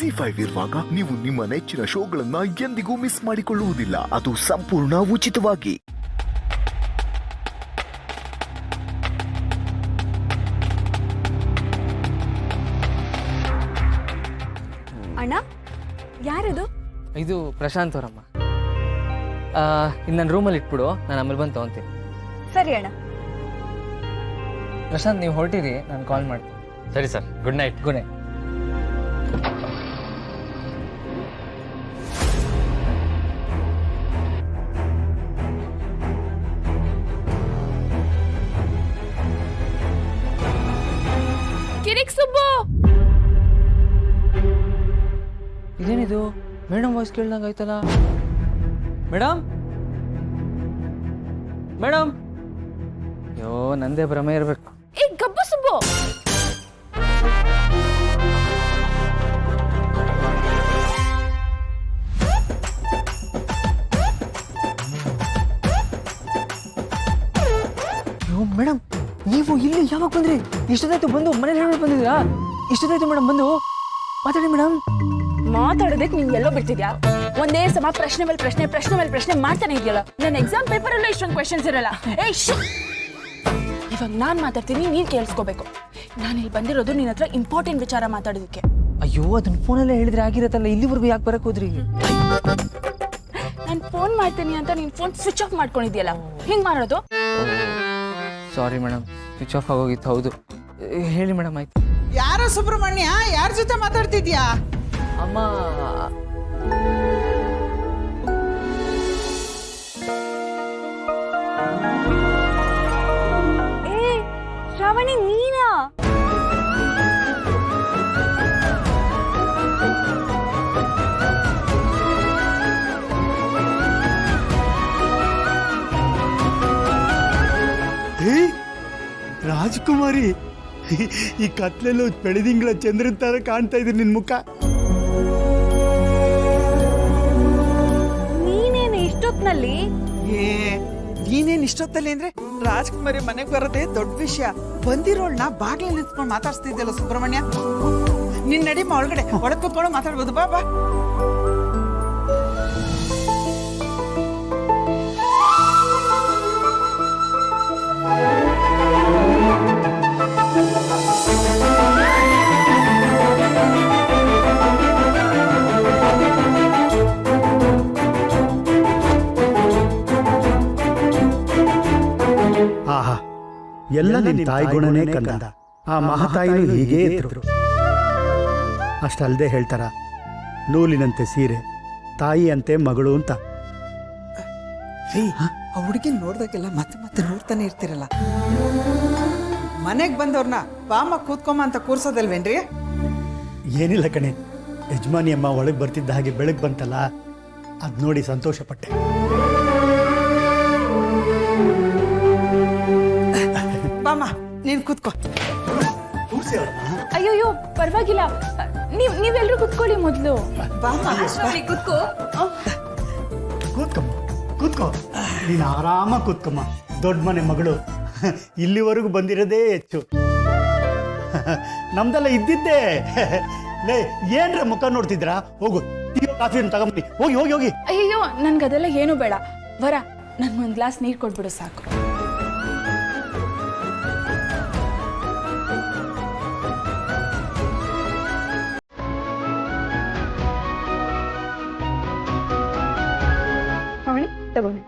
ZEE5 ಇರುವಾಗ ನೀವು ನಿಮ್ಮ ನೆಚ್ಚಿನ ಶೋಗಳನ್ನ ಎಂದಿಗೂ ಮಿಸ್ ಮಾಡಿಕೊಳ್ಳುವುದಿಲ್ಲ. ಅದು ಸಂಪೂರ್ಣ ಉಚಿತವಾಗಿ. ಅಣ್ಣ, ಯಾರದು? ಇದು ಪ್ರಶಾಂತ್ ಅವರಮ್ಮ. ಇಲ್ಲಿ ನನ್ನ ರೂಮಲ್ಲಿ ಇಟ್ಬಿಡು, ನಾನು ಆಮೇಲೆ ಬಂದು ತೊಗೊತೀನಿ. ಸರಿ ಅಣ್ಣ. ಪ್ರಶಾಂತ್, ನೀವು ಹೊರಟಿರಿ, ನಾನು ಕಾಲ್ ಮಾಡ್ತೀನಿ. ಸರಿ sir, good night. Good night. Kirik Subbu, ಇದೇನಿದು? ಮೇಡಮ್ ವಾಯ್ಸ್ ಕೇಳ್ದಂಗೆ ಆಯ್ತಲ್ಲ. ಮೇಡಮ್ ಮೇಡಮ್, ಅಯ್ಯೋ ನಂದೇ ಭ್ರಮೆ ಇರಬೇಕು. ಏ ಗಬ್ಬು ಸುಬ್ಬು, ಅಯ್ಯೋ ಮೇಡಮ್, ನೀವು ಇಲ್ಲಿ ಯಾವಾಗ ಬಂದ್ರಿ? ಇಷ್ಟೊತ್ತಾಯ್ತು ಬಂದು, ಮನೇಲಿ ಹೇಳ್ಬಿಟ್ಟು ಬಂದಿದ್ದೀರಾ? ಇಷ್ಟೊತ್ತಾಯ್ತು ಮೇಡಮ್ ಬಂದು. ಮಾತಾಡಿ ಮೇಡಮ್. ಮಾತಾಡೋದಕ್ಕೆ ನೀನ್ ಎಲ್ಲೋ ಬಿಡ್ತಿದ್ಯಾ? ಒಂದೇ ಸಮ ಪ್ರಶ್ನೆ ಮೇಲೆ ಪ್ರಶ್ನೆ, ಪ್ರಶ್ನೆ ಮೇಲೆ ಪ್ರಶ್ನೆ ಮಾಡ್ತಾನೆ ಇದೆಯಲ್ಲ. ನನ್ನ ಎಕ್ಸಾಮ್ ಪೇಪರ್ ಅಲ್ಲೂ ಇಷ್ಟೊಂದು ಕ್ವೆಶ್ಚನ್ಸ್ ಇರಲ್ಲ. ಇವಾಗ ನಾನ್ ಮಾತಾಡ್ತೀನಿ, ನೀನ್ ಕೇಳಿಸ್ಕೋಬೇಕು. ನಾನು ಇಲ್ಲಿ ಬಂದಿರೋದು ನಿನ್ನ ಹತ್ರ ಇಂಪಾರ್ಟೆಂಟ್ ವಿಚಾರ ಮಾತಾಡೋದಕ್ಕೆ. ಅಯ್ಯೋ, ಅದನ್ನ ಫೋನಲ್ಲೇ ಹೇಳಿದ್ರೆ ಆಗಿರತ್ತಲ್ಲ, ಇಲ್ಲಿವರೆಗೂ ಯಾಕೆ ಬರಕ್ ಹೋದ್ರಿ? ನಾನು ಫೋನ್ ಮಾಡ್ತೀನಿ ಅಂತ ನೀನ್ ಫೋನ್ ಸ್ವಿಚ್ ಆಫ್ ಮಾಡ್ಕೊಂಡಿದ್ಯಲ್ಲ, ಹಿಂಗ್ ಮಾಡೋದು? ಸಾರಿ ಮೇಡಮ್, ಸ್ವಿಚ್ ಆಫ್ ಆಗೋಗಿತ್ತು. ಹೌದು, ಹೇಳಿ ಮೇಡಮ್. ಆಯ್ತು. ಯಾರೋ ಸುಬ್ರಹ್ಮಣ್ಯ, ಯಾರ ಜೊತೆ ಮಾತಾಡ್ತಿದ್ಯಾ? ಅಮ್ಮ, ಏ ಶ್ರಾವಣಿ, ನೀನಾ? ರಾಜಕುಮಾರಿ, ಈ ಕತ್ಲೆಲ್ಲೂ ಬೆಳೆದಿಂಗಳ ಚಂದ್ರನ್ ತರ ಕಾಣ್ತಾ ಇದ್ರಿ ನಿನ್ ಮುಖ. ನೀನೇನು ಇಷ್ಟೊತ್ನಲ್ಲಿ? ನೀನೇನ್ ಇಷ್ಟೊತ್ತಲ್ಲಿ ಅಂದ್ರೆ ರಾಜ್ಕುಮಾರಿ ಮನೆಗೆ ಬರೋದೇ ದೊಡ್ಡ ವಿಷಯ. ಬಂದಿರೋಳ್ನ ಬಾಗ್ಲಲ್ಲಿ ನಿಂತ್ಕೊಂಡು ಮಾತಾಡ್ಸ್ತಿದ್ಯಲ್ಲ ಸುಬ್ರಹ್ಮಣ್ಯ. ನಿನ್ ನಡಿಮ ಒಳಗಡೆ, ಒಳಗ್ ಕೂತ್ಕೊಂಡು ಮಾತಾಡ್ಬೋದು. ಬಾ ಬಾ. ಆಹಾ, ಎಲ್ಲ ನಿನ್ ತಾಯಿ ಗುಣನೇ ಕಂದ. ಆ ಮಹಾತಾಯಿನೂ ಹೀಗೇ ಇದ್ರು. ಅಷ್ಟಲ್ದೆ ಹೇಳ್ತಾರ, ನೂಲಿನಂತೆ ಸೀರೆ, ತಾಯಿಯಂತೆ ಮಗಳು ಅಂತ. ಆ ಹುಡುಗಿನ ನೋಡ್ದಾಗೆಲ್ಲ ಮತ್ತೆ ಮತ್ತೆ ನೋಡ್ತಾನೆ ಇರ್ತಿರಲ್ಲ. ಮನೆಗ್ ಬಂದವ್ರನ್ನ ಬಾಮ ಕೂತ್ಕೊಂಬ ಅಂತ ಕೂರ್ಸೋದಲ್ವೇನ್ರಿ? ಏನಿಲ್ಲ ಕಣೆ, ಯಜಮಾನಿ ಅಮ್ಮ ಒಳಗೆ ಬರ್ತಿದ್ದ ಹಾಗೆ ಬೆಳಗ್ಗೆ ಬಂತಲ್ಲ, ಅದ್ ನೋಡಿ ಸಂತೋಷ ಪಟ್ಟೆ. ಬಾಮ, ನೀನ್ ಕೂತ್ಕೋ. ಅಯ್ಯೋಯ್ಯೋ, ಪರವಾಗಿಲ್ಲ. ನೀವೆಲ್ಲರೂ ಕುತ್ಕೊಳ್ಳಿ ಮೊದಲು. ಬಾಮ, ಕುತ್ಕೋ. ಕೂತ್ಕಮ್ಮ, ಕೂತ್ಕೋ. ನೀನು ಆರಾಮ ಕೂತ್ಕಮ್ಮ. ದೊಡ್ಡ ಮನೆ ಮಗಳು, ಇಲ್ಲಿವರೆಗೂ ಬಂದಿರೋದೇ ಹೆಚ್ಚು. ನಮ್ದೆಲ್ಲ ಇದ್ದಿದ್ದೆ. ಲೇ, ಏನ್ರ ಮುಖ ನೋಡ್ತಿದ್ರಾ? ಹೋಗು, ಟೀ ಕಾಫಿ ತಗೊಂಬನ್ನಿ. ಹೋಗಿ ಹೋಗಿ ಹೋಗಿ. ಅಯ್ಯೋ, ನನ್ಗದೆಲ್ಲ ಏನು ಬೇಡ. ವರ, ನನ್ಗೊಂದು ಗ್ಲಾಸ್ ನೀರು ಕೊಟ್ಬಿಡು ಸಾಕು. ತಗೊಳ್ಳಿ.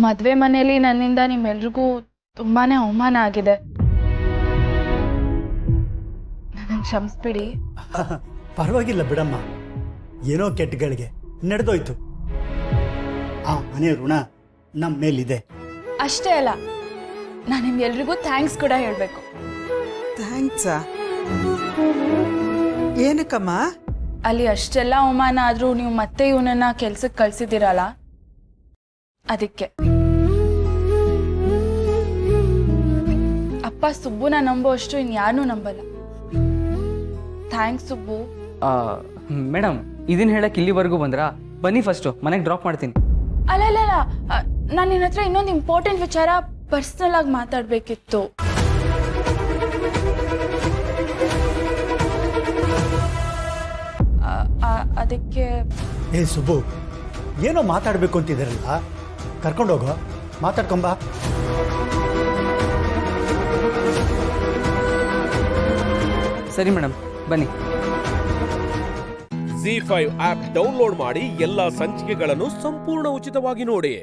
ಮದ್ವೆ ಮನೆಯಲ್ಲಿ ನನ್ನಿಂದ ನಿಮ್ಮೆಲ್ರಿಗೂ ತುಂಬಾನೇ ಅವಮಾನ ಆಗಿದೆ. ನನ್ನ ಕ್ಷಮಿಸ್ಬಿಡಿ. ಪರವಾಗಿಲ್ಲ ಬಿಡಮ್ಮ, ಏನೋ ಕೆಟ್ಟಗಳಿಗೆ ನಡೆದೋಯ್ತು. ಆ ಮನೆ ಋಣ ನಮ್ಮ ಮೇಲಿದೆ. ಅಷ್ಟೇ ಅಲ್ಲ, ನಾನು ನಿಮ್ಗೆಲ್ರಿಗೂ ಥ್ಯಾಂಕ್ಸ್ ಕೂಡ ಹೇಳ್ಬೇಕು. ಥ್ಯಾಂಕ್ಸಾ? ಏನಕ್ಕಮ್ಮ? ಅಲ್ಲಿ ಅಷ್ಟೆಲ್ಲ ಅವಮಾನ ಆದ್ರೂ ನೀವು ಮತ್ತೆ ಇವನನ್ನ ಕೆಲ್ಸಕ್ಕೆ ಕಳ್ಸಿದ್ದೀರಲ್ಲ, ಅದಕ್ಕೆ. ಅಪ್ಪ ಸುಬ್ಬುನ ನಂಬೋ ಅಷ್ಟು ಇನ್ಯಾರನ್ನೂ ನಂಬಲ್ಲ. ಥ್ಯಾಂಕ್ಸ್ ಸುಬ್ಬು. ಮೇಡಮ್, ಇದನ್ನ ಹೇಳಕ್ ಇಲ್ಲಿವರೆಗೂ ಬಂದ್ರಾ? ಬನ್ನಿ ಫಸ್ಟು ಮನೆಗೆ ಡ್ರಾಪ್ ಮಾಡ್ತೀನಿ. ಅಲ್ಲ, ನಾನು ನಿನ್ನ ಹತ್ರ ಇನ್ನೊಂದು ಇಂಪಾರ್ಟೆಂಟ್ ವಿಚಾರ ಪರ್ಸ್ನಲ್ ಆಗಿ ಮಾತಾಡಬೇಕಿತ್ತು. ಅದಕ್ಕೆ ಏ ಸುಬ್ಬು, ಏನೋ ಮಾತಾಡಬೇಕು ಅಂತಿದ್ದೀರಲ್ಲ, ಕರ್ಕೊಂಡೋಗೋ, ಮಾತಾಡ್ಕೊಂಬಾ. ಸರಿ ಮೇಡಮ್, ಬನ್ನಿ. ZEE5 ಆಪ್ ಡೌನ್ಲೋಡ್ ಮಾಡಿ ಎಲ್ಲಾ ಸಂಚಿಕೆಗಳನ್ನು ಸಂಪೂರ್ಣ ಉಚಿತವಾಗಿ ನೋಡಿ.